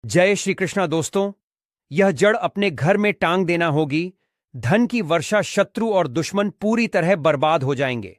जय श्री कृष्णा दोस्तों। यह जड़ अपने घर में टांग देना होगी। धन की वर्षा, शत्रु और दुश्मन पूरी तरह बर्बाद हो जाएंगे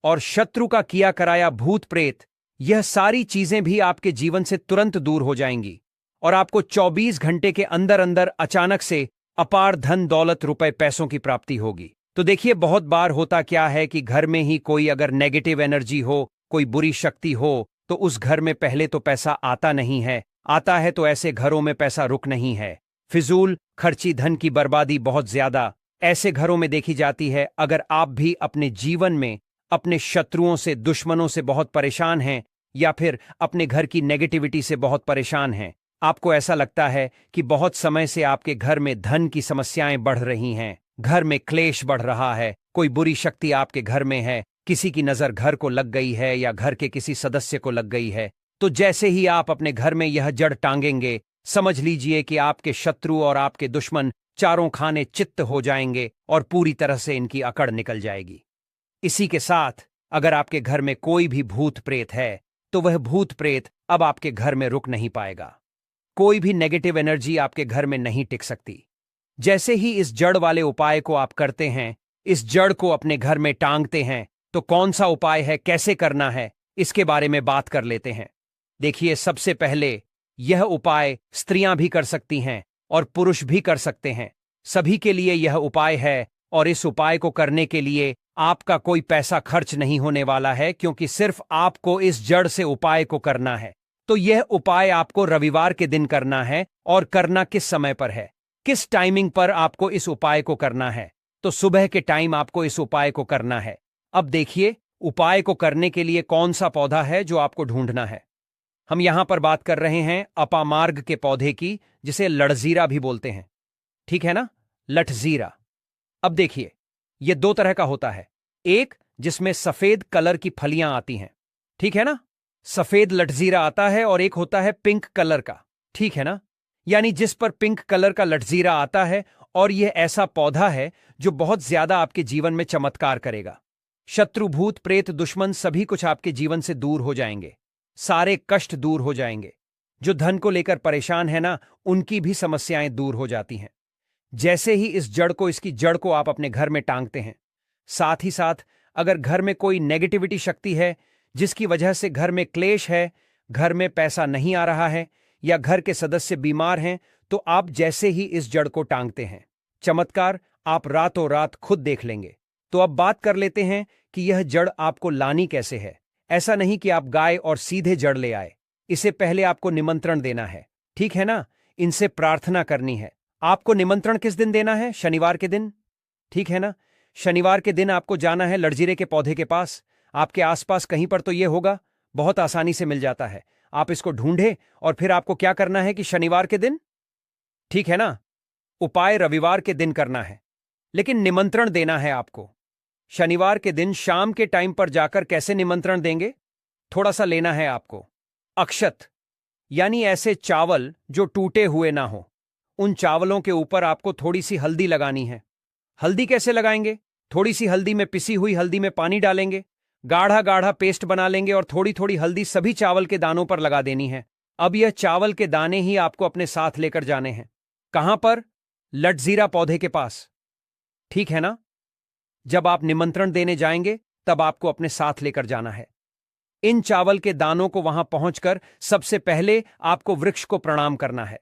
और शत्रु का किया कराया भूत प्रेत, यह सारी चीजें भी आपके जीवन से तुरंत दूर हो जाएंगी और आपको 24 घंटे के अंदर अंदर अचानक से अपार धन दौलत रुपए पैसों की प्राप्ति होगी। तो देखिए, बहुत बार होता क्या है कि घर में ही कोई अगर नेगेटिव एनर्जी हो, कोई बुरी शक्ति हो, तो उस घर में पहले तो पैसा आता नहीं है, आता है तो ऐसे घरों में पैसा रुक नहीं है। फिजूल खर्ची, धन की बर्बादी बहुत ज्यादा ऐसे घरों में देखी जाती है। अगर आप भी अपने जीवन में अपने शत्रुओं से, दुश्मनों से बहुत परेशान हैं या फिर अपने घर की नेगेटिविटी से बहुत परेशान हैं, आपको ऐसा लगता है कि बहुत समय से आपके घर में धन की समस्याएं बढ़ रही हैं, घर में क्लेश बढ़ रहा है, कोई बुरी शक्ति आपके घर में है, किसी की नजर घर को लग गई है या घर के किसी सदस्य को लग गई है, तो जैसे ही आप अपने घर में यह जड़ टांगेंगे, समझ लीजिए कि आपके शत्रु और आपके दुश्मन चारों खाने चित्त हो जाएंगे और पूरी तरह से इनकी अकड़ निकल जाएगी। इसी के साथ अगर आपके घर में कोई भी भूत प्रेत है, तो वह भूत प्रेत अब आपके घर में रुक नहीं पाएगा। कोई भी नेगेटिव एनर्जी आपके घर में नहीं टिक सकती। जैसे ही इस जड़ वाले उपाय को आप करते हैं, इस जड़ को अपने घर में टांगते हैं, तो कौन सा उपाय है, कैसे करना है, इसके बारे में बात कर लेते हैं। देखिए, सबसे पहले यह उपाय स्त्रियां भी कर सकती हैं और पुरुष भी कर सकते हैं। सभी के लिए यह उपाय है और इस उपाय को करने के लिए आपका कोई पैसा खर्च नहीं होने वाला है, क्योंकि सिर्फ आपको इस जड़ से उपाय को करना है। तो यह उपाय आपको रविवार के दिन करना है। और करना किस समय पर है, किस टाइमिंग पर आपको इस उपाय को करना है? तो सुबह के टाइम आपको इस उपाय को करना है। अब देखिए, उपाय को करने के लिए कौन सा पौधा है जो आपको ढूंढना है। हम यहां पर बात कर रहे हैं अपामार्ग के पौधे की, जिसे लठजीरा भी बोलते हैं, ठीक है ना, लठजीरा। अब देखिए, यह दो तरह का होता है। एक जिसमें सफेद कलर की फलियां आती हैं, ठीक है ना, सफेद लठजीरा आता है, और एक होता है पिंक कलर का, ठीक है ना, यानी जिस पर पिंक कलर का लठजीरा आता है। और यह ऐसा पौधा है जो बहुत ज्यादा आपके जीवन में चमत्कार करेगा। शत्रु, भूत प्रेत, दुश्मन सभी कुछ आपके जीवन से दूर हो जाएंगे, सारे कष्ट दूर हो जाएंगे। जो धन को लेकर परेशान है ना, उनकी भी समस्याएं दूर हो जाती हैं जैसे ही इस जड़ को, इसकी जड़ को आप अपने घर में टांगते हैं। साथ ही साथ अगर घर में कोई नेगेटिविटी शक्ति है जिसकी वजह से घर में क्लेश है, घर में पैसा नहीं आ रहा है या घर के सदस्य बीमार हैं, तो आप जैसे ही इस जड़ को टांगते हैं, चमत्कार आप रातों रात खुद देख लेंगे। तो अब बात कर लेते हैं कि यह जड़ आपको लानी कैसे है। ऐसा नहीं कि आप गाय और सीधे जड़ ले आए, इसे पहले आपको निमंत्रण देना है, ठीक है ना, इनसे प्रार्थना करनी है। आपको निमंत्रण किस दिन देना है? शनिवार के दिन, ठीक है ना। शनिवार के दिन आपको जाना है लठजीरे के पौधे के पास। आपके आसपास कहीं पर तो यह होगा, बहुत आसानी से मिल जाता है। आप इसको ढूंढे और फिर आपको क्या करना है कि शनिवार के दिन, ठीक है ना, उपाय रविवार के दिन करना है, लेकिन निमंत्रण देना है आपको शनिवार के दिन शाम के टाइम पर जाकर। कैसे निमंत्रण देंगे? थोड़ा सा लेना है आपको अक्षत, यानी ऐसे चावल जो टूटे हुए ना हो। उन चावलों के ऊपर आपको थोड़ी सी हल्दी लगानी है। हल्दी कैसे लगाएंगे? थोड़ी सी हल्दी में, पिसी हुई हल्दी में पानी डालेंगे, गाढ़ा गाढ़ा पेस्ट बना लेंगे और थोड़ी थोड़ी हल्दी सभी चावल के दानों पर लगा देनी है। अब यह चावल के दाने ही आपको अपने साथ लेकर जाने हैं। कहां पर? लठजीरा पौधे के पास, ठीक है ना। जब आप निमंत्रण देने जाएंगे तब आपको अपने साथ लेकर जाना है। इन चावल के दानों को वहां पहुंचकर सबसे पहले आपको वृक्ष को प्रणाम करना है।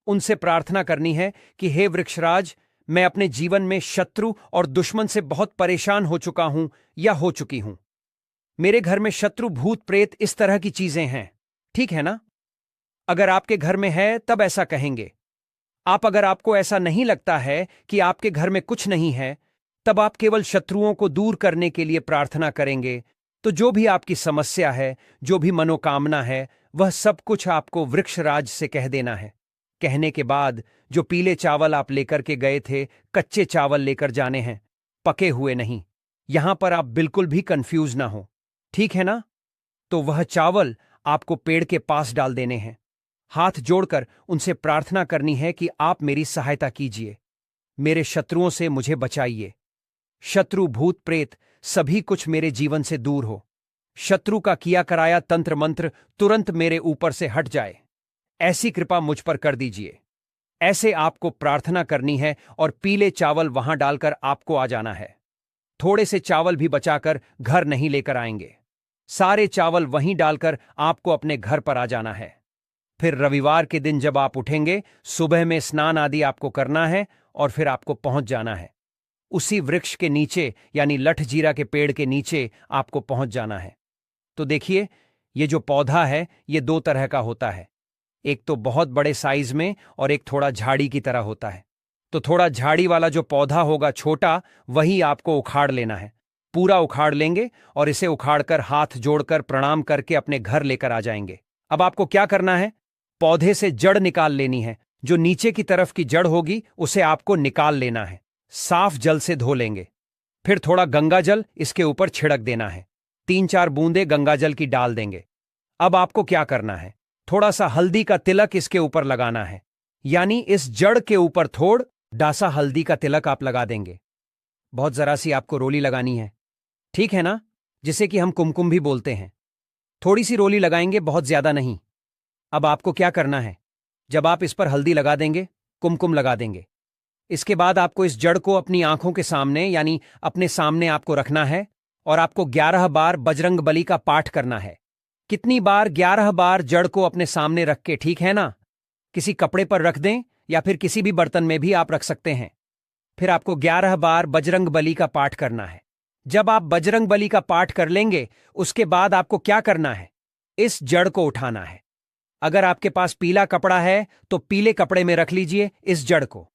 उनसे प्रार्थना करनी है कि हे वृक्षराज, मैं अपने जीवन में शत्रु और दुश्मन से बहुत परेशान हो चुका हूं या हो चुकी हूं। मेरे घर में शत्रु, भूत प्रेत, इस तरह की चीजें हैं, ठीक है ना। अगर आपके घर में है तब ऐसा कहेंगे। अगर आपको ऐसा नहीं लगता है कि आपके घर में कुछ नहीं है, तब आप केवल शत्रुओं को दूर करने के लिए प्रार्थना करेंगे। तो जो भी आपकी समस्या है, जो भी मनोकामना है, वह सब कुछ आपको वृक्षराज से कह देना है। कहने के बाद जो पीले चावल आप लेकर के गए थे, कच्चे चावल लेकर जाने हैं, पके हुए नहीं। यहां पर आप बिल्कुल भी कंफ्यूज ना हो, ठीक है ना। तो वह चावल आपको पेड़ के पास डाल देने हैं। हाथ जोड़कर उनसे प्रार्थना करनी है कि आप मेरी सहायता कीजिए, मेरे शत्रुओं से मुझे बचाइए। शत्रु, भूत प्रेत सभी कुछ मेरे जीवन से दूर हो। शत्रु का किया कराया तंत्र मंत्र तुरंत मेरे ऊपर से हट जाए। ऐसी कृपा मुझ पर कर दीजिए। ऐसे आपको प्रार्थना करनी है और पीले चावल वहां डालकर आपको आ जाना है। थोड़े से चावल भी बचाकर घर नहीं लेकर आएंगे। सारे चावल वहीं डालकर आपको अपने घर पर आ जाना है। फिर रविवार के दिन जब आप उठेंगे, सुबह में स्नान आदि आपको करना है और फिर आपको पहुंच जाना है। उसी वृक्ष के नीचे यानी लठजीरा के पेड़ के नीचे आपको पहुंच जाना है। तो देखिए, ये जो पौधा है ये दो तरह का होता है। एक तो बहुत बड़े साइज में और एक थोड़ा झाड़ी की तरह होता है। तो थोड़ा झाड़ी वाला जो पौधा होगा छोटा, वही आपको उखाड़ लेना है। पूरा उखाड़ लेंगे और इसे उखाड़कर हाथ जोड़कर प्रणाम करके अपने घर लेकर आ जाएंगे। अब आपको क्या करना है? पौधे से जड़ निकाल लेनी है। जो नीचे की तरफ की जड़ होगी उसे आपको निकाल लेना है। साफ जल से धो लेंगे। फिर थोड़ा गंगा जल इसके ऊपर छिड़क देना है। 3-4 बूंदे गंगा जल की डाल देंगे। अब आपको क्या करना है? थोड़ा सा हल्दी का तिलक इसके ऊपर लगाना है। यानी इस जड़ के ऊपर थोड़ डासा हल्दी का तिलक आप लगा देंगे। बहुत जरा सी आपको रोली लगानी है, ठीक है ना? जिसे कि हम कुमकुम भी बोलते हैं। थोड़ी सी रोली लगाएंगे, बहुत ज्यादा नहीं। अब आपको क्या करना है? जब आप इस पर हल्दी लगा देंगे, कुमकुम लगा देंगे, इसके बाद आपको इस जड़ को अपनी आंखों के सामने यानी अपने सामने आपको रखना है और आपको 11 बार बजरंग बली का पाठ करना है। कितनी बार? 11 बार जड़ को अपने सामने रख के, ठीक है ना? किसी कपड़े पर रख दें या फिर किसी भी बर्तन में भी आप रख सकते हैं। फिर आपको 11 बार बजरंग बली का पाठ करना है। जब आप बजरंग बली का पाठ कर लेंगे, उसके बाद आपको क्या करना है? इस जड़ को उठाना है। अगर आपके पास पीला कपड़ा है तो पीले कपड़े में रख लीजिए इस जड़ को।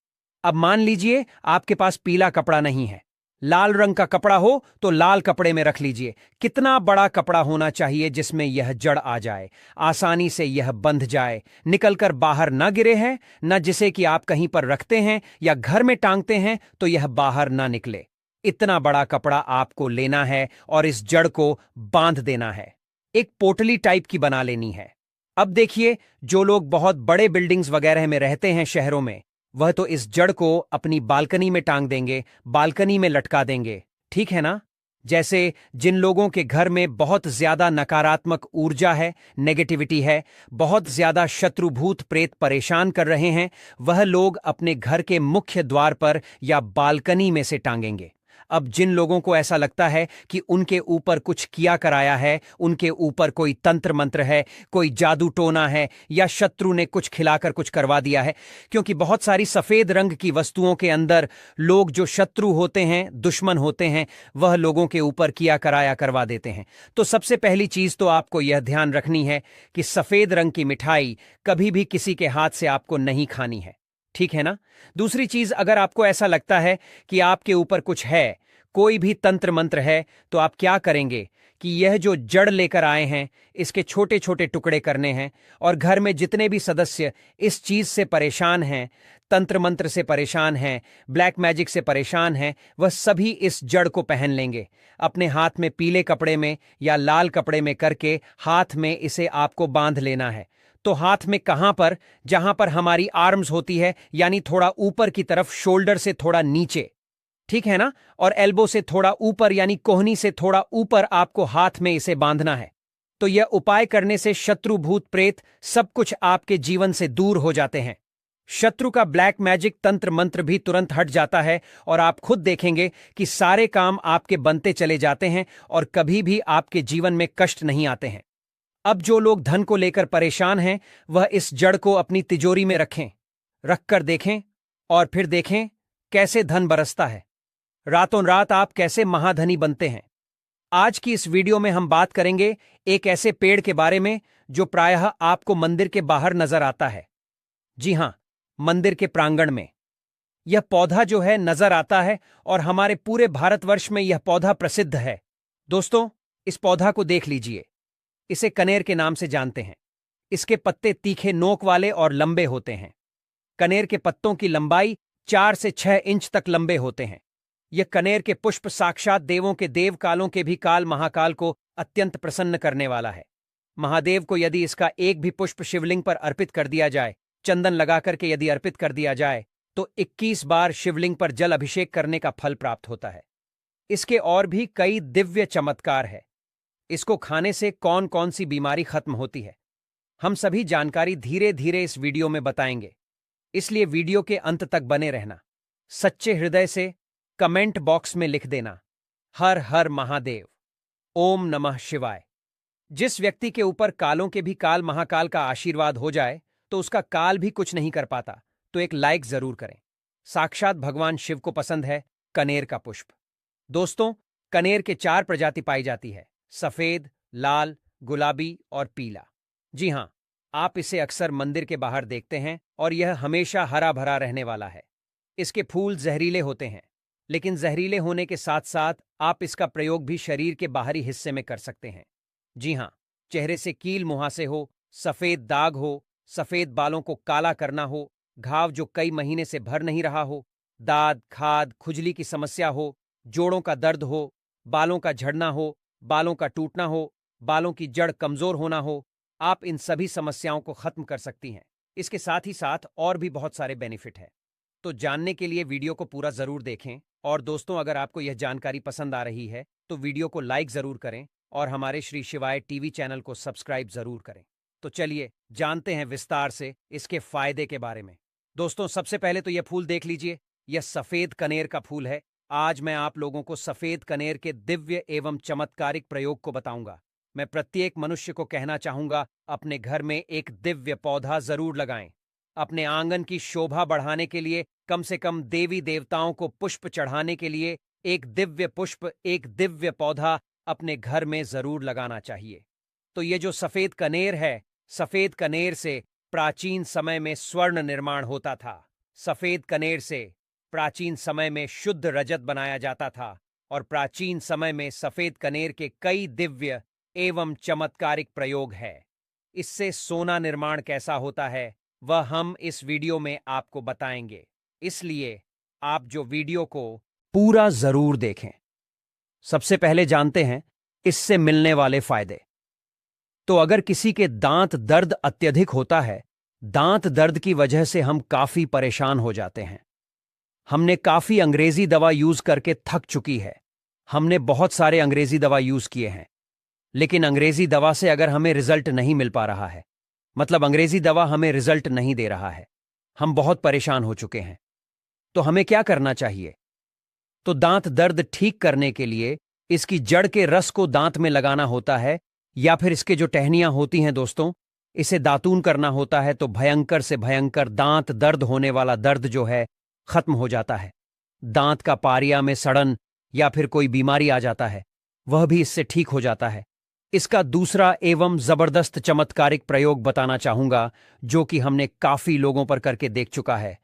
अब मान लीजिए आपके पास पीला कपड़ा नहीं है, लाल रंग का कपड़ा हो तो लाल कपड़े में रख लीजिए। कितना बड़ा कपड़ा होना चाहिए जिसमें यह जड़ आ जाए, आसानी से यह बंध जाए, निकलकर बाहर ना गिरे है, न जिसे कि आप कहीं पर रखते हैं या घर में टांगते हैं तो यह बाहर ना निकले। इतना बड़ा कपड़ा आपको लेना है और इस जड़ को बांध देना है। एक पोटली टाइप की बना लेनी है। अब देखिए, जो लोग बहुत बड़े बिल्डिंग्स वगैरह में रहते हैं शहरों में, वह तो इस जड़ को अपनी बालकनी में टांग देंगे, बालकनी में लटका देंगे, ठीक है ना? जैसे जिन लोगों के घर में बहुत ज्यादा नकारात्मक ऊर्जा है, नेगेटिविटी है, बहुत ज्यादा शत्रु भूत प्रेत परेशान कर रहे हैं, वह लोग अपने घर के मुख्य द्वार पर या बालकनी में से टांगेंगे। अब जिन लोगों को ऐसा लगता है कि उनके ऊपर कुछ किया कराया है, उनके ऊपर कोई तंत्र मंत्र है, कोई जादू टोना है या शत्रु ने कुछ खिलाकर कुछ करवा दिया है, क्योंकि बहुत सारी सफेद रंग की वस्तुओं के अंदर लोग जो शत्रु होते हैं, दुश्मन होते हैं, वह लोगों के ऊपर किया कराया करवा देते हैं। तो सबसे पहली चीज तो आपको यह ध्यान रखनी है कि सफेद रंग की मिठाई कभी भी किसी के हाथ से आपको नहीं खानी है, ठीक है ना? दूसरी चीज, अगर आपको ऐसा लगता है कि आपके ऊपर कुछ है, कोई भी तंत्र मंत्र है, तो आप क्या करेंगे कि यह जो जड़ लेकर आए हैं, इसके छोटे छोटे टुकड़े करने हैं और घर में जितने भी सदस्य इस चीज से परेशान हैं, तंत्र मंत्र से परेशान हैं, ब्लैक मैजिक से परेशान हैं, वह सभी इस जड़ को पहन लेंगे। अपने हाथ में पीले कपड़े में या लाल कपड़े में करके हाथ में इसे आपको बांध लेना है। तो हाथ में कहां पर? जहां पर हमारी आर्म्स होती है, यानी थोड़ा ऊपर की तरफ, शोल्डर से थोड़ा नीचे, ठीक है ना? और एल्बो से थोड़ा ऊपर यानी कोहनी से थोड़ा ऊपर आपको हाथ में इसे बांधना है। तो यह उपाय करने से शत्रु भूत प्रेत सब कुछ आपके जीवन से दूर हो जाते हैं। शत्रु का ब्लैक मैजिक तंत्र मंत्र भी तुरंत हट जाता है और आप खुद देखेंगे कि सारे काम आपके बनते चले जाते हैं और कभी भी आपके जीवन में कष्ट नहीं आते हैं। अब जो लोग धन को लेकर परेशान हैं, वह इस जड़ को अपनी तिजोरी में रखें, रखकर देखें और फिर देखें कैसे धन बरसता है। रातों रात आप कैसे महाधनी बनते हैं। आज की इस वीडियो में हम बात करेंगे एक ऐसे पेड़ के बारे में जो प्रायः आपको मंदिर के बाहर नजर आता है। जी हां, मंदिर के प्रांगण में यह पौधा जो है नजर आता है और हमारे पूरे भारतवर्ष में यह पौधा प्रसिद्ध है। दोस्तों, इस पौधा को देख लीजिए। इसे कनेर के नाम से जानते हैं। इसके पत्ते तीखे नोक वाले और लंबे होते हैं। कनेर के पत्तों की लंबाई 4 से 6 इंच तक लंबे होते हैं। यह कनेर के पुष्प साक्षात देवों के देव, कालों के भी काल, महाकाल को अत्यंत प्रसन्न करने वाला है। महादेव को यदि इसका एक भी पुष्प शिवलिंग पर अर्पित कर दिया जाए, चंदन लगा करके यदि अर्पित कर दिया जाए, तो 21 बार शिवलिंग पर जल अभिषेक करने का फल प्राप्त होता है। इसके और भी कई दिव्य चमत्कार है। इसको खाने से कौन कौन सी बीमारी खत्म होती है, हम सभी जानकारी धीरे धीरे इस वीडियो में बताएंगे, इसलिए वीडियो के अंत तक बने रहना। सच्चे हृदय से कमेंट बॉक्स में लिख देना, हर हर महादेव, ओम नमः शिवाय। जिस व्यक्ति के ऊपर कालों के भी काल महाकाल का आशीर्वाद हो जाए तो उसका काल भी कुछ नहीं कर पाता, तो एक लाइक जरूर करें। साक्षात भगवान शिव को पसंद है कनेर का पुष्प। दोस्तों, कनेर के 4 प्रजाति पाई जाती है: सफेद, लाल, गुलाबी और पीला। जी हां, आप इसे अक्सर मंदिर के बाहर देखते हैं और यह हमेशा हरा भरा रहने वाला है। इसके फूल जहरीले होते हैं, लेकिन जहरीले होने के साथ साथ आप इसका प्रयोग भी शरीर के बाहरी हिस्से में कर सकते हैं। जी हां, चेहरे से कील मुहासे हो, सफेद दाग हो, सफेद बालों को काला करना हो, घाव जो कई महीने से भर नहीं रहा हो, दाद खाद खुजली की समस्या हो, जोड़ों का दर्द हो, बालों का झड़ना हो, बालों का टूटना हो, बालों की जड़ कमजोर होना हो, आप इन सभी समस्याओं को खत्म कर सकती हैं। इसके साथ ही साथ और भी बहुत सारे बेनिफिट हैं। तो जानने के लिए वीडियो को पूरा जरूर देखें। और दोस्तों, अगर आपको यह जानकारी पसंद आ रही है तो वीडियो को लाइक जरूर करें और हमारे श्री शिवाय टीवी चैनल को सब्सक्राइब जरूर करें। तो चलिए जानते हैं विस्तार से इसके फायदे के बारे में। दोस्तों, सबसे पहले तो यह फूल देख लीजिए, यह सफेद कनेर का फूल है। आज मैं आप लोगों को सफेद कनेर के दिव्य एवं चमत्कारिक प्रयोग को बताऊंगा। मैं प्रत्येक मनुष्य को कहना चाहूंगा, अपने घर में एक दिव्य पौधा जरूर लगाएं। अपने आंगन की शोभा बढ़ाने के लिए, कम से कम देवी देवताओं को पुष्प चढ़ाने के लिए एक दिव्य पुष्प, एक दिव्य पौधा अपने घर में जरूर लगाना चाहिए। तो ये जो सफेद कनेर है, सफेद कनेर से प्राचीन समय में स्वर्ण निर्माण होता था। सफेद कनेर से प्राचीन समय में शुद्ध रजत बनाया जाता था और प्राचीन समय में सफेद कनेर के कई दिव्य एवं चमत्कारिक प्रयोग है। इससे सोना निर्माण कैसा होता है वह हम इस वीडियो में आपको बताएंगे, इसलिए आप जो वीडियो को पूरा जरूर देखें। सबसे पहले जानते हैं इससे मिलने वाले फायदे। तो अगर किसी के दांत दर्द अत्यधिक होता है, दांत दर्द की वजह से हम काफी परेशान हो जाते हैं। हमने काफी अंग्रेजी दवा यूज करके थक चुकी है। हमने बहुत सारे अंग्रेजी दवा यूज किए हैं, लेकिन अंग्रेजी दवा से अगर हमें रिजल्ट नहीं मिल पा रहा है, मतलब अंग्रेजी दवा हमें रिजल्ट नहीं दे रहा है, हम बहुत परेशान हो चुके हैं, तो हमें क्या करना चाहिए? तो दांत दर्द ठीक करने के लिए इसकी जड़ के रस को दांत में लगाना होता है, या फिर इसके जो टहनियां होती हैं दोस्तों, इसे दातून करना होता है, तो भयंकर से भयंकर दांत दर्द होने वाला दर्द जो है खत्म हो जाता है। दांत का पारिया में सड़न या फिर कोई बीमारी आ जाता है, वह भी इससे ठीक हो जाता है। इसका दूसरा एवं जबरदस्त चमत्कारिक प्रयोग बताना चाहूंगा, जो कि हमने काफी लोगों पर करके देख चुका है।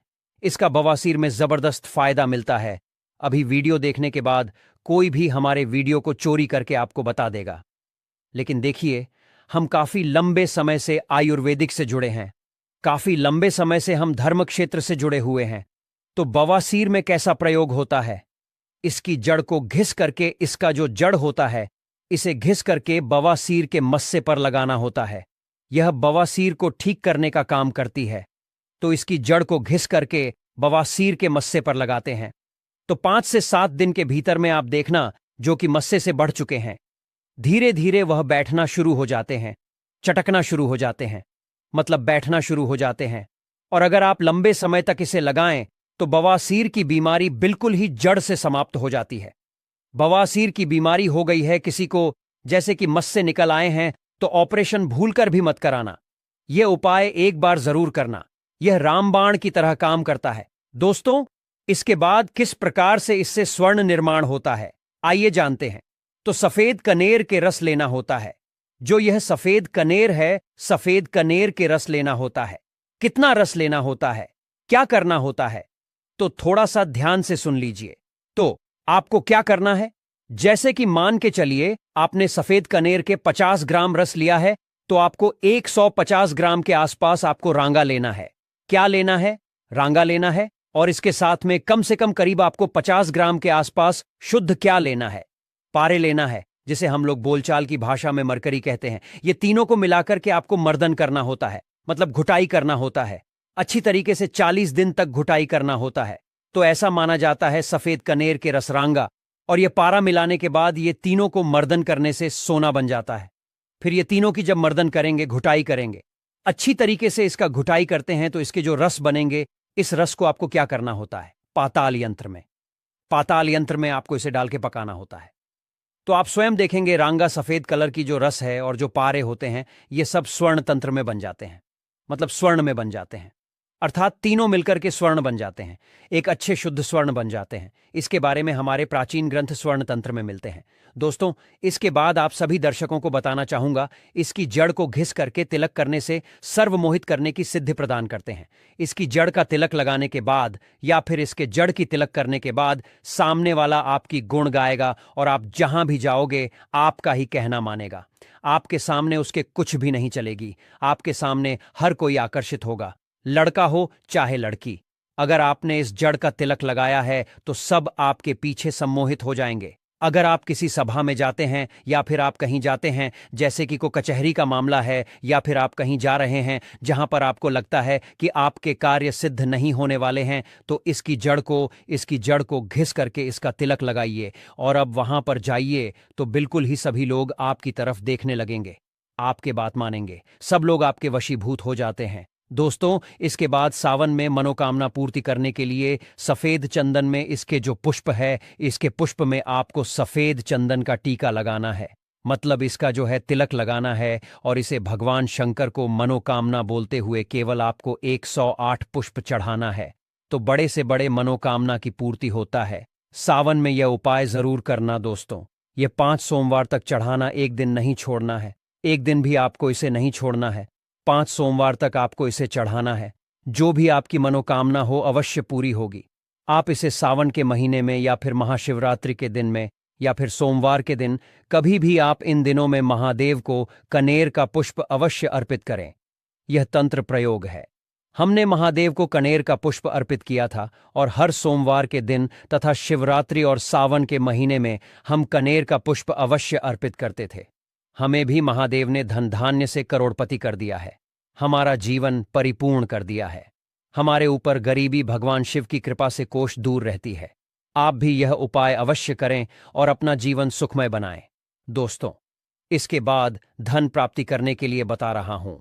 इसका बवासीर में जबरदस्त फायदा मिलता है। अभी वीडियो देखने के बाद कोई भी हमारे वीडियो को चोरी करके आपको बता देगा। लेकिन देखिए, हम काफी लंबे समय से आयुर्वेदिक से जुड़े हैं, काफी लंबे समय से हम धर्म क्षेत्र से जुड़े हुए हैं। तो बवासीर में कैसा प्रयोग होता है? इसकी जड़ को घिस करके, इसका जो जड़ होता है इसे घिस करके बवासीर के मस्से पर लगाना होता है। यह बवासीर को ठीक करने का काम करती है। तो इसकी जड़ को घिस करके बवासीर के मस्से पर लगाते हैं, तो 5 से 7 दिन के भीतर में आप देखना, जो कि मस्से से बढ़ चुके हैं, धीरे धीरे वह बैठना शुरू हो जाते हैं, चटकना शुरू हो जाते हैं, मतलब बैठना शुरू हो जाते हैं। और अगर आप लंबे समय तक इसे लगाएं तो बवासीर की बीमारी बिल्कुल ही जड़ से समाप्त हो जाती है। बवासीर की बीमारी हो गई है किसी को, जैसे कि मस्से निकल आए हैं, तो ऑपरेशन भूलकर भी मत कराना। यह उपाय एक बार जरूर करना, यह रामबाण की तरह काम करता है। दोस्तों, इसके बाद किस प्रकार से इससे स्वर्ण निर्माण होता है, आइए जानते हैं। तो सफेद कनेर के रस लेना होता है। जो यह सफेद कनेर है, सफेद कनेर के रस लेना होता है। कितना रस लेना होता है, क्या करना होता है, तो थोड़ा सा ध्यान से सुन लीजिए। तो आपको क्या करना है, जैसे कि मान के चलिए आपने सफेद कनेर के 50 ग्राम रस लिया है, तो आपको 150 ग्राम के आसपास आपको रांगा लेना है। क्या लेना है? रांगा लेना है। और इसके साथ में कम से कम करीब आपको 50 ग्राम के आसपास शुद्ध क्या लेना है? पारे लेना है, जिसे हम लोग बोलचाल की भाषा में मरकरी कहते हैं। ये तीनों को मिलाकर के आपको मर्दन करना होता है, मतलब घुटाई करना होता है। अच्छी तरीके से 40 दिन तक घुटाई करना होता है। तो ऐसा माना जाता है सफेद कनेर के रसरांगा और ये पारा मिलाने के बाद ये तीनों को मर्दन करने से सोना बन जाता है। फिर ये तीनों की जब मर्दन करेंगे, घुटाई करेंगे, अच्छी तरीके से इसका घुटाई करते हैं तो इसके जो रस बनेंगे, इस रस को आपको क्या करना होता है? पाताल यंत्र में, पाताल यंत्र में आपको इसे डाल के पकाना होता है। तो आप स्वयं देखेंगे रांगा सफेद कलर की जो रस है और जो पारे होते हैं, ये सब स्वर्ण तंत्र में बन जाते हैं, मतलब स्वर्ण में बन जाते हैं। अर्थात तीनों मिलकर के स्वर्ण बन जाते हैं, एक अच्छे शुद्ध स्वर्ण बन जाते हैं। इसके बारे में हमारे प्राचीन ग्रंथ स्वर्ण तंत्र में मिलते हैं। दोस्तों, इसके बाद आप सभी दर्शकों को बताना चाहूंगा, इसकी जड़ को घिस करके तिलक करने से सर्वमोहित करने की सिद्धि प्रदान करते हैं। इसकी जड़ का तिलक लगाने के बाद या फिर इसके जड़ की तिलक करने के बाद सामने वाला आपकी गुण गाएगा और आप जहां भी जाओगे आपका ही कहना मानेगा। आपके सामने उसके कुछ भी नहीं चलेगी, आपके सामने हर कोई आकर्षित होगा, लड़का हो चाहे लड़की। अगर आपने इस जड़ का तिलक लगाया है तो सब आपके पीछे सम्मोहित हो जाएंगे। अगर आप किसी सभा में जाते हैं या फिर आप कहीं जाते हैं, जैसे कि कोई कचहरी का मामला है, या फिर आप कहीं जा रहे हैं जहां पर आपको लगता है कि आपके कार्य सिद्ध नहीं होने वाले हैं, तो इसकी जड़ को घिस करके इसका तिलक लगाइए और अब वहां पर जाइए तो बिल्कुल ही सभी लोग आपकी तरफ देखने लगेंगे, आपके बात मानेंगे, सब लोग आपके वशीभूत हो जाते हैं। दोस्तों, इसके बाद सावन में मनोकामना पूर्ति करने के लिए सफेद चंदन में इसके जो पुष्प है, इसके पुष्प में आपको सफेद चंदन का टीका लगाना है, मतलब इसका जो है तिलक लगाना है, और इसे भगवान शंकर को मनोकामना बोलते हुए केवल आपको 108 पुष्प चढ़ाना है, तो बड़े से बड़े मनोकामना की पूर्ति होता है। सावन में यह उपाय जरूर करना दोस्तों। ये 5 सोमवार तक चढ़ाना, एक दिन नहीं छोड़ना है, एक दिन भी आपको इसे नहीं छोड़ना है। 5 सोमवार तक आपको इसे चढ़ाना है। जो भी आपकी मनोकामना हो अवश्य पूरी होगी। आप इसे सावन के महीने में या फिर महाशिवरात्रि के दिन में या फिर सोमवार के दिन, कभी भी आप इन दिनों में महादेव को कनेर का पुष्प अवश्य अर्पित करें। यह तंत्र प्रयोग है। हमने महादेव को कनेर का पुष्प अर्पित किया था और हर सोमवार के दिन तथा शिवरात्रि और सावन के महीने में हम कनेर का पुष्प अवश्य अर्पित करते थे। हमें भी महादेव ने धन धान्य से करोड़पति कर दिया है, हमारा जीवन परिपूर्ण कर दिया है। हमारे ऊपर गरीबी भगवान शिव की कृपा से कोष दूर रहती है। आप भी यह उपाय अवश्य करें और अपना जीवन सुखमय बनाएं। दोस्तों, इसके बाद धन प्राप्ति करने के लिए बता रहा हूं,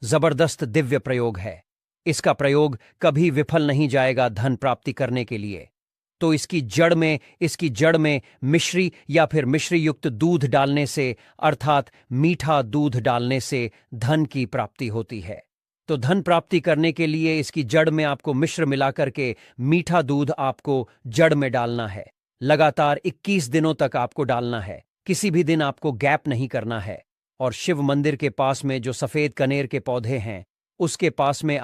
जबरदस्त दिव्य प्रयोग है। इसका प्रयोग कभी विफल नहीं जाएगा धन प्राप्ति करने के लिए। तो इसकी जड़ में मिश्री या फिर मिश्री युक्त दूध डालने से, अर्थात मीठा दूध डालने से धन की प्राप्ति होती है। तो धन प्राप्ति करने के लिए इसकी जड़ में आपको मिश्र मिलाकर के मीठा दूध आपको जड़ में डालना है। लगातार 21 दिनों तक आपको डालना है, किसी भी दिन आपको गैप नहीं करना है। और शिव मंदिर के पास में जो सफेद कनेर के पौधे हैं, उसके पास में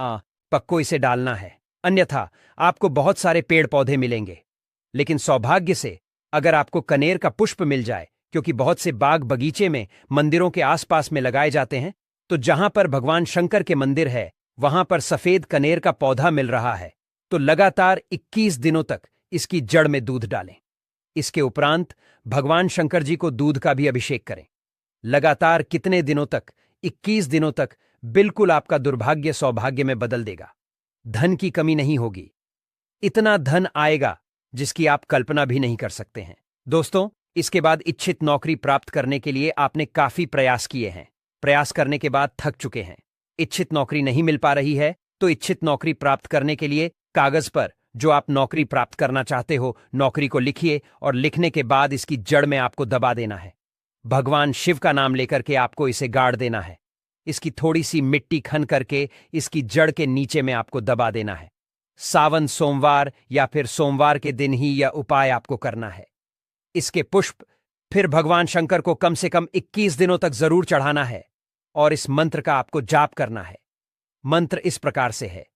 पक्को इसे डालना है, अन्यथा आपको बहुत सारे पेड़ पौधे मिलेंगे, लेकिन सौभाग्य से अगर आपको कनेर का पुष्प मिल जाए, क्योंकि बहुत से बाग बगीचे में मंदिरों के आसपास में लगाए जाते हैं, तो जहां पर भगवान शंकर के मंदिर है वहां पर सफेद कनेर का पौधा मिल रहा है, तो लगातार 21 दिनों तक इसकी जड़ में दूध डालें। इसके उपरांत भगवान शंकर जी को दूध का भी अभिषेक करें। लगातार कितने दिनों तक? 21 दिनों तक। बिल्कुल आपका दुर्भाग्य सौभाग्य में बदल देगा। धन की कमी नहीं होगी, इतना धन आएगा जिसकी आप कल्पना भी नहीं कर सकते हैं। दोस्तों, इसके बाद इच्छित नौकरी प्राप्त करने के लिए आपने काफी प्रयास किए हैं, प्रयास करने के बाद थक चुके हैं, इच्छित नौकरी नहीं मिल पा रही है, तो इच्छित नौकरी प्राप्त करने के लिए कागज पर जो आप नौकरी प्राप्त करना चाहते हो, नौकरी को लिखिए और लिखने के बाद इसकी जड़ में आपको दबा देना है। भगवान शिव का नाम लेकर के आपको इसे गाड़ देना है। इसकी थोड़ी सी मिट्टी खन करके इसकी जड़ के नीचे में आपको दबा देना है। सावन सोमवार या फिर सोमवार के दिन ही यह उपाय आपको करना है। इसके पुष्प फिर भगवान शंकर को कम से कम 21 दिनों तक जरूर चढ़ाना है और इस मंत्र का आपको जाप करना है। मंत्र इस प्रकार से है: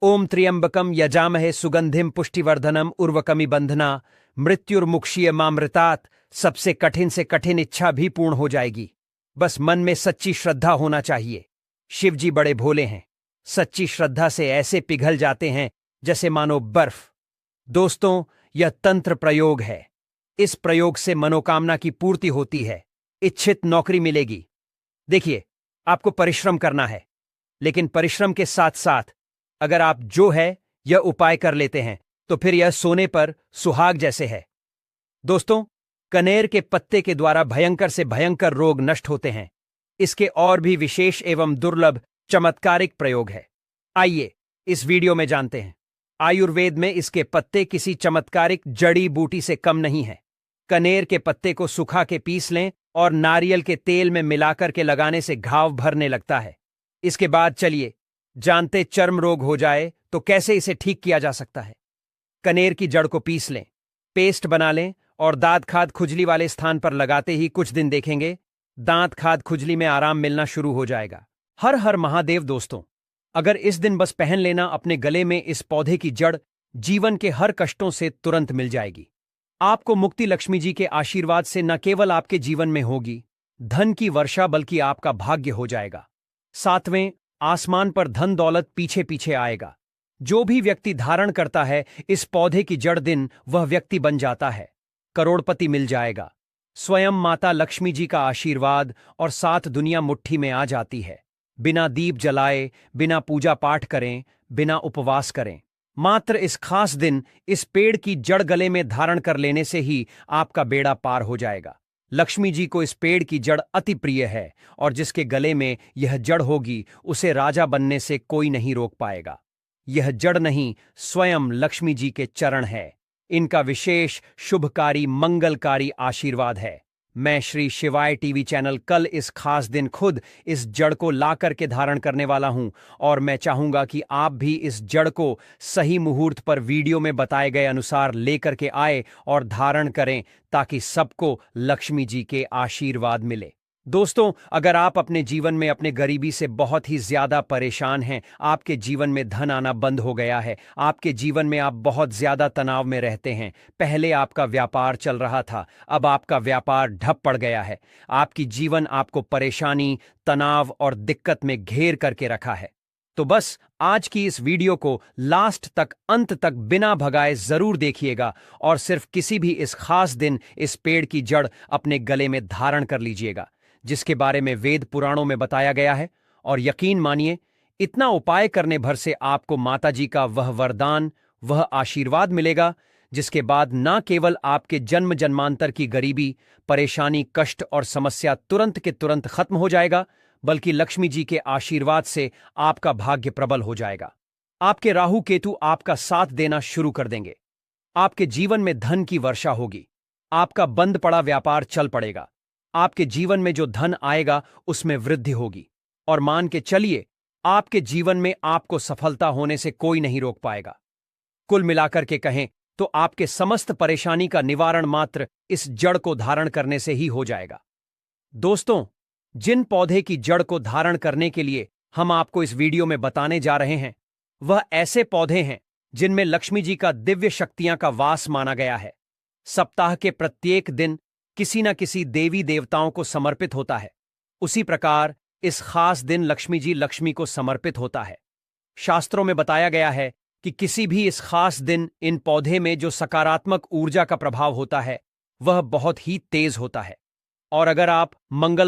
ओम त्र्यंबकम यजामहे सुगंधिम पुष्टिवर्धनम उर्वकमि बंधना मृत्युर्मुक्षीय मामृतात्। सबसे कठिन से कठिन इच्छा भी पूर्ण हो जाएगी, बस मन में सच्ची श्रद्धा होना चाहिए। शिव जी बड़े भोले हैं, सच्ची श्रद्धा से ऐसे पिघल जाते हैं जैसे मानो बर्फ। दोस्तों, यह तंत्र प्रयोग है। इस प्रयोग से मनोकामना की पूर्ति होती है, इच्छित नौकरी मिलेगी। देखिए, आपको परिश्रम करना है, लेकिन परिश्रम के साथ साथ अगर आप जो है यह उपाय कर लेते हैं तो फिर यह सोने पर सुहाग जैसे है। दोस्तों, कनेर के पत्ते के द्वारा भयंकर से भयंकर रोग नष्ट होते हैं। इसके और भी विशेष एवं दुर्लभ चमत्कारिक प्रयोग है। आइए इस वीडियो में जानते हैं। आयुर्वेद में इसके पत्ते किसी चमत्कारिक जड़ी बूटी से कम नहीं है। कनेर के पत्ते को सुखा के पीस लें और नारियल के तेल में मिलाकर के लगाने से घाव भरने लगता है। इसके बाद चलिए जानते चर्म रोग हो जाए तो कैसे इसे ठीक किया जा सकता है। कनेर की जड़ को पीस लें, पेस्ट बना लें और दांत खाद खुजली वाले स्थान पर लगाते ही कुछ दिन देखेंगे दांत खाद खुजली में आराम मिलना शुरू हो जाएगा। हर हर महादेव दोस्तों, अगर इस दिन बस पहन लेना अपने गले में इस पौधे की जड़, जीवन के हर कष्टों से तुरंत मिल जाएगी। आपको मुक्ति लक्ष्मी जी के आशीर्वाद से न केवल आपके जीवन में होगी धन की वर्षा बल्कि आपका भाग्य हो जाएगा। सातवें, आसमान पर धन दौलत पीछे पीछे आएगा। जो भी व्यक्ति धारण करता है इस पौधे की जड़ दिन वह व्यक्ति बन जाता है, करोड़पति मिल जाएगा। स्वयं माता लक्ष्मी जी का आशीर्वाद और सात दुनिया मुट्ठी में आ जाती है। बिना दीप जलाए, बिना पूजा पाठ करें, बिना उपवास करें, मात्र इस खास दिन इस पेड़ की जड़ गले में धारण कर लेने से ही आपका बेड़ा पार हो जाएगा। लक्ष्मी जी को इस पेड़ की जड़ अति प्रिय है और जिसके गले में यह जड़ होगी उसे राजा बनने से कोई नहीं रोक पाएगा। यह जड़ नहीं, स्वयं लक्ष्मी जी के चरण है। इनका विशेष शुभकारी मंगलकारी आशीर्वाद है। मैं श्री शिवाय टीवी चैनल कल इस खास दिन खुद इस जड़ को ला करके धारण करने वाला हूं और मैं चाहूंगा कि आप भी इस जड़ को सही मुहूर्त पर वीडियो में बताए गए अनुसार लेकर के आए और धारण करें ताकि सबको लक्ष्मी जी के आशीर्वाद मिले। दोस्तों, अगर आप अपने जीवन में अपने गरीबी से बहुत ही ज्यादा परेशान हैं, आपके जीवन में धन आना बंद हो गया है, आपके जीवन में आप बहुत ज्यादा तनाव में रहते हैं, पहले आपका व्यापार चल रहा था, अब आपका व्यापार ठप पड़ गया है, आपकी जीवन आपको परेशानी, तनाव और दिक्कत में घेर करके रखा है, तो बस आज की इस वीडियो को लास्ट तक, अंत तक बिना भगाए जरूर देखिएगा और सिर्फ किसी भी इस खास दिन इस पेड़ की जड़ अपने गले में धारण कर लीजिएगा जिसके बारे में वेद पुराणों में बताया गया है। और यकीन मानिए, इतना उपाय करने भर से आपको माताजी का वह वरदान, वह आशीर्वाद मिलेगा जिसके बाद न केवल आपके जन्म जन्मांतर की गरीबी, परेशानी, कष्ट और समस्या तुरंत के तुरंत खत्म हो जाएगा, बल्कि लक्ष्मी जी के आशीर्वाद से आपका भाग्य प्रबल हो जाएगा। आपके राहु केतु आपका साथ देना शुरू कर देंगे। आपके जीवन में धन की वर्षा होगी। आपका बंद पड़ा व्यापार चल पड़ेगा। आपके जीवन में जो धन आएगा उसमें वृद्धि होगी और मान के चलिए आपके जीवन में आपको सफलता होने से कोई नहीं रोक पाएगा। कुल मिलाकर के कहें तो आपके समस्त परेशानी का निवारण मात्र इस जड़ को धारण करने से ही हो जाएगा। दोस्तों, जिन पौधे की जड़ को धारण करने के लिए हम आपको इस वीडियो में बताने जा रहे हैं वह ऐसे पौधे हैं जिनमें लक्ष्मी जी का दिव्य शक्तियां का वास माना गया है। सप्ताह के प्रत्येक दिन किसी न किसी देवी देवताओं को समर्पित होता है। उसी प्रकार इस खास दिन लक्ष्मी जी लक्ष्मी को समर्पित होता है। शास्त्रों में बताया गया है कि किसी भी इस खास दिन इन पौधे में जो सकारात्मक ऊर्जा का प्रभाव होता है वह बहुत ही तेज होता है। और अगर आप मंगल